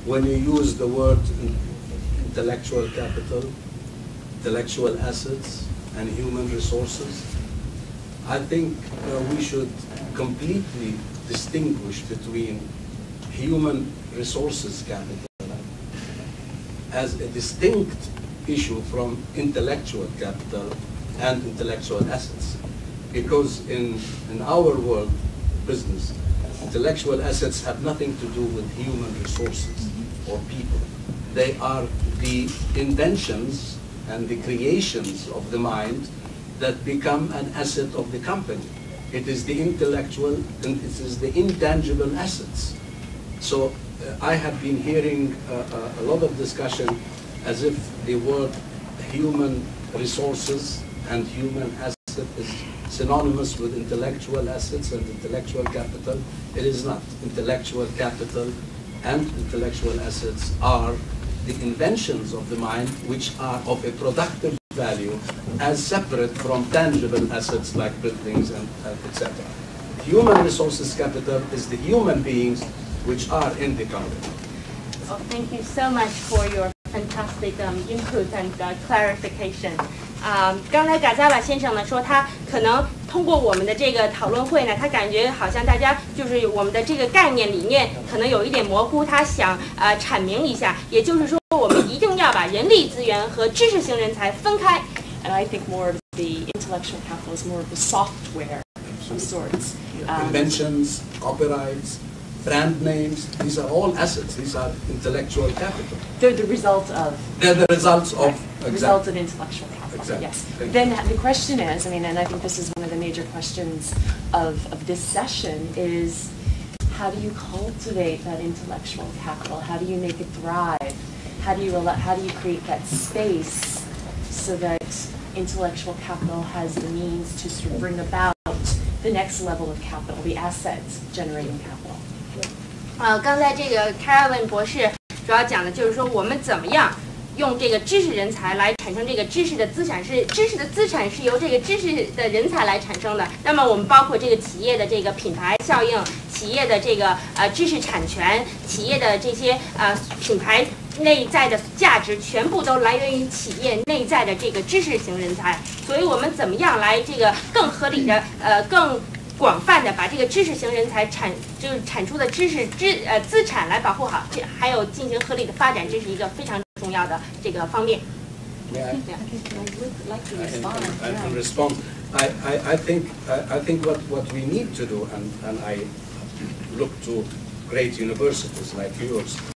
when you use the word intellectual capital, intellectual assets, and human resources, I think we should completely distinguish between human resources capital as a distinct issue from intellectual capital and intellectual assets. Because in our world, business, intellectual assets have nothing to do with human resources or people. They are the inventions and the creations of the mind that become an asset of the company. It is the intellectual and it is the intangible assets. So I have been hearing a lot of discussion as if the word human resources and human asset is synonymous with intellectual assets and intellectual capital. It is not. Intellectual capital and intellectual assets are the inventions of the mind, which are of a productive value as separate from tangible assets like buildings and etc. Human resources capital is the human beings which are in the company. Well, thank you so much for your fantastic input and clarification. 刚才嘎扎瓦先生呢说，他可能通过我们的这个讨论会呢，他感觉好像大家就是我们的这个概念理念可能有一点模糊，他想阐明一下，也就是说我们一定要把人力资源和知识型人才分开。And I think more of the intellectual capital is more of the software of sorts. Inventions, copyrights, brand names, these are all assets. These are intellectual capital. They're the result of. They're the results of. Right, result of intellectual capital. Exactly. Yes. Then the question is, I mean, and I think this is one of the major questions of this session is, how do you cultivate that intellectual capital? How do you make it thrive? How do you create that space so that intellectual capital has the means to sort of bring about the next level of capital, the assets generating capital? 刚才这个 Carolyn 博士主要讲的就是说，我们怎么样用这个知识人才来产生这个知识的资产，知识的资产是由这个知识的人才来产生的。那么我们包括这个企业的这个品牌效应，企业的这个知识产权，企业的这些品牌内在的价值，全部都来源于企业内在的这个知识型人才。所以我们怎么样来这个更合理的更广泛的把这个知识型人才产出的知识资产来保护好，还有进行合理的发展，这是一个非常重要的这个方面。I can respond. I think what we need to do, and I look to great universities like yours